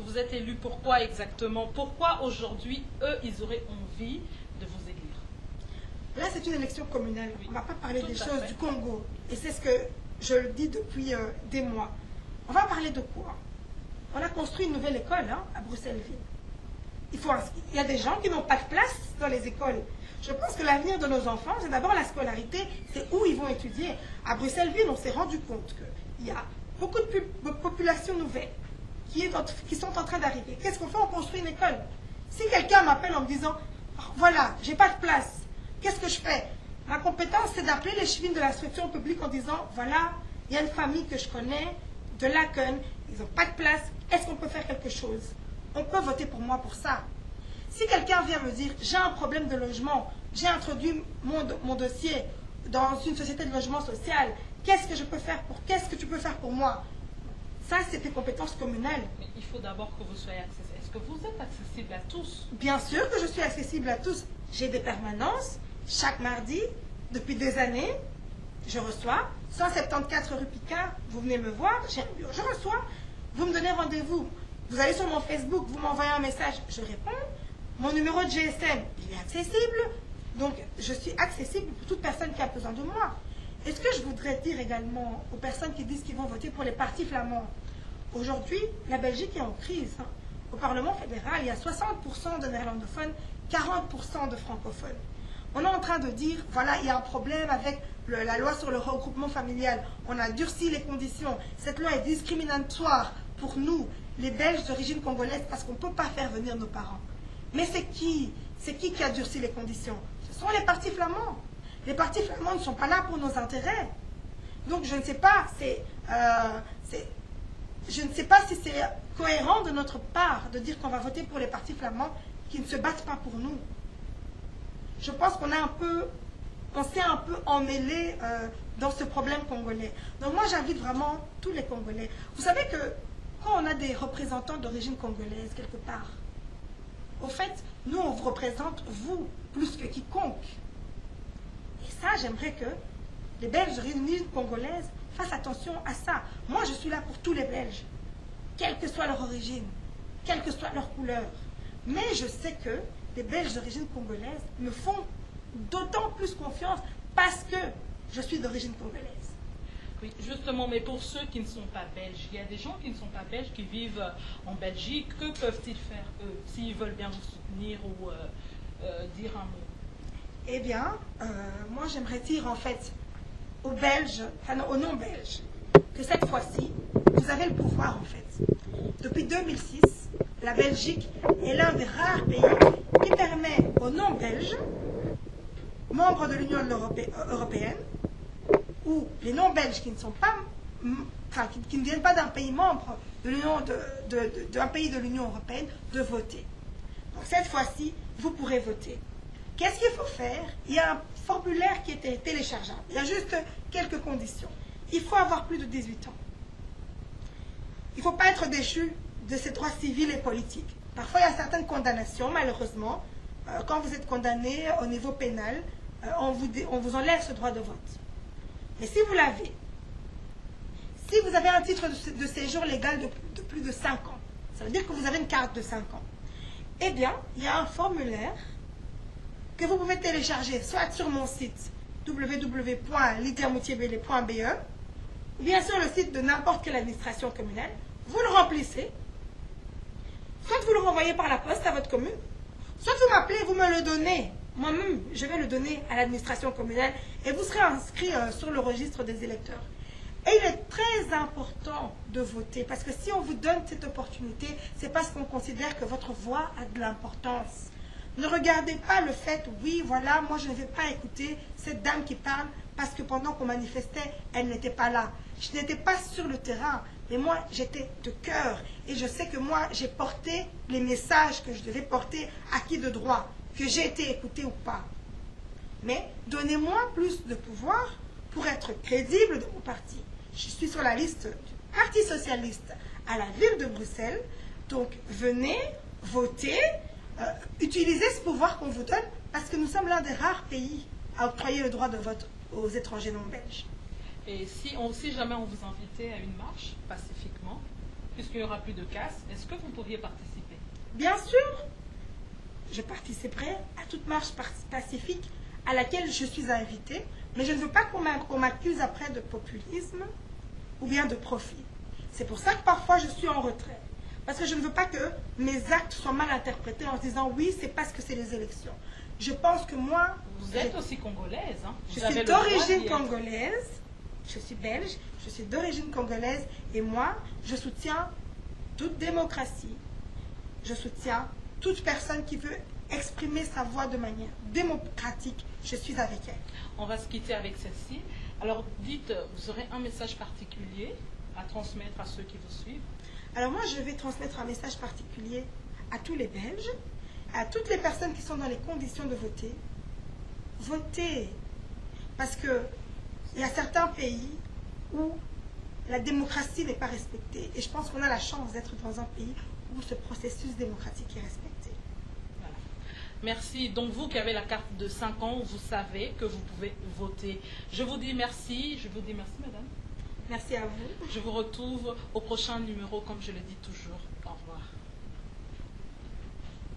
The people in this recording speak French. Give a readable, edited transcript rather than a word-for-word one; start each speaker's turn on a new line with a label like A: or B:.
A: que vous êtes élu, pourquoi exactement? Pourquoi aujourd'hui, eux, ils auraient envie de vous élire?
B: Là, c'est une élection communale.
A: Oui.
B: On ne va pas parler
A: Tout
B: des
A: à
B: choses
A: fait.
B: du Congo. Et c'est ce que je le dis depuis des mois. On va parler de quoi? On a construit une nouvelle école à Bruxelles-Ville. Il y a des gens qui n'ont pas de place dans les écoles. Je pense que l'avenir de nos enfants, c'est d'abord la scolarité, c'est où ils vont étudier. À Bruxelles-Ville, on s'est rendu compte qu'il y a beaucoup de populations nouvelles qui sont en train d'arriver. Qu'est-ce qu'on fait? On construit une école. Si quelqu'un m'appelle en me disant, voilà, j'ai pas de place, qu'est-ce que je fais? Ma compétence, c'est d'appeler les chevines de l'instruction publique en disant, voilà, il y a une famille que je connais, de Laken, ils n'ont pas de place, est-ce qu'on peut faire quelque chose? On peut voter pour moi pour ça. Si quelqu'un vient me dire, j'ai un problème de logement, j'ai introduit mon dossier dans une société de logement social, qu'est-ce que tu peux faire pour moi? Ça, c'est tes compétences communales.
A: Mais il faut d'abord que vous soyez accessible. Est-ce que vous êtes accessible à tous?
B: Bien sûr que je suis accessible à tous. J'ai des permanences, chaque mardi, depuis des années, je reçois, 174 rue Picard, vous venez me voir, j'ai un bureau, je reçois, vous me donnez rendez-vous. Vous allez sur mon Facebook, vous m'envoyez un message, je réponds. Mon numéro de GSM, il est accessible. Donc, je suis accessible pour toute personne qui a besoin de moi. Et ce que je voudrais dire également aux personnes qui disent qu'ils vont voter pour les partis flamands, aujourd'hui, la Belgique est en crise. Au Parlement fédéral, il y a 60% de néerlandophones, 40% de francophones. On est en train de dire, voilà, il y a un problème avec la loi sur le regroupement familial. On a durci les conditions. Cette loi est discriminatoire pour nous, les Belges d'origine congolaise, parce qu'on ne peut pas faire venir nos parents. Mais c'est qui a durci les conditions? Ce sont les partis flamands. Les partis flamands ne sont pas là pour nos intérêts. Donc je ne sais pas, je ne sais pas si c'est cohérent de notre part de dire qu'on va voter pour les partis flamands qui ne se battent pas pour nous. Je pense qu'on s'est un peu emmêlé dans ce problème congolais. Donc moi j'invite vraiment tous les Congolais. Vous savez que quand on a des représentants d'origine congolaise quelque part, au fait, nous on vous représente vous plus que quiconque. Et ça, j'aimerais que les Belges d'origine congolaise fassent attention à ça. Moi je suis là pour tous les Belges, quelle que soit leur origine, quelle que soit leur couleur. Mais je sais que les Belges d'origine congolaise me font d'autant plus confiance parce que je suis d'origine congolaise.
A: Oui, justement, mais pour ceux qui ne sont pas belges, il y a des gens qui ne sont pas belges, qui vivent en Belgique. Que peuvent-ils faire, eux, s'ils veulent bien vous soutenir ou dire un mot?
B: Eh bien, moi j'aimerais dire en fait aux Belges, enfin non, aux non-Belges, que cette fois-ci, vous avez le pouvoir en fait. Depuis 2006, la Belgique est l'un des rares pays qui permet aux non-Belges, membres de l'Union européenne, ou les non-belges qui ne sont pas, enfin, qui ne viennent pas d'un pays membre d'un pays de l'Union européenne, de voter. Donc cette fois-ci, vous pourrez voter. Qu'est-ce qu'il faut faire? Il y a un formulaire qui est téléchargeable. Il y a juste quelques conditions. Il faut avoir plus de 18 ans. Il ne faut pas être déchu de ses droits civils et politiques. Parfois, il y a certaines condamnations, malheureusement. Quand vous êtes condamné au niveau pénal, on vous enlève ce droit de vote. Mais si vous l'avez, si vous avez un titre de séjour légal de plus de 5 ans, ça veut dire que vous avez une carte de 5 ans, eh bien, il y a un formulaire que vous pouvez télécharger soit sur mon site www.lydiamoutiébélé.be ou bien sur le site de n'importe quelle administration communale. Vous le remplissez, soit vous le renvoyez par la poste à votre commune, soit vous m'appelez, vous me le donnez. Moi-même, je vais le donner à l'administration communale et vous serez inscrit sur le registre des électeurs. Et il est très important de voter parce que si on vous donne cette opportunité, c'est parce qu'on considère que votre voix a de l'importance. Ne regardez pas le fait, oui, voilà, moi je ne vais pas écouter cette dame qui parle parce que pendant qu'on manifestait, elle n'était pas là. Je n'étais pas sur le terrain, mais moi j'étais de cœur et je sais que moi j'ai porté les messages que je devais porter à qui de droit, que j'ai été écouté ou pas. Mais donnez-moi plus de pouvoir pour être crédible de mon parti. Je suis sur la liste du Parti socialiste à la ville de Bruxelles, donc venez voter. Utilisez ce pouvoir qu'on vous donne parce que nous sommes l'un des rares pays à octroyer le droit de vote aux étrangers non belges.
A: Et si jamais on vous invitait à une marche pacifiquement, puisqu'il n'y aura plus de casse, est-ce que vous pourriez participer?
B: Bien sûr, je participerai à toute marche pacifique à laquelle je suis invitée, mais je ne veux pas qu'on m'accuse après de populisme ou bien de profit. C'est pour ça que parfois je suis en retrait. Parce que je ne veux pas que mes actes soient mal interprétés en se disant oui, c'est parce que c'est les élections. Je pense que moi...
A: Vous êtes aussi congolaise. Hein?
B: Je suis d'origine congolaise, je suis belge, je suis d'origine congolaise et moi, je soutiens toute démocratie. Je soutiens toute personne qui veut exprimer sa voix de manière démocratique. Je suis avec elle.
A: On va se quitter avec celle-ci. Alors dites, vous aurez un message particulier à transmettre à ceux qui vous suivent?
B: Alors moi, je vais transmettre un message particulier à tous les Belges, à toutes les personnes qui sont dans les conditions de voter. Votez, parce qu'il y a certains pays où la démocratie n'est pas respectée. Et je pense qu'on a la chance d'être dans un pays où ce processus démocratique est respecté.
A: Voilà. Merci. Donc vous qui avez la carte de 5 ans, vous savez que vous pouvez voter. Je vous dis merci. Je vous dis merci, madame.
B: Merci à vous.
A: Je vous retrouve au prochain numéro, comme je le dis toujours. Au revoir.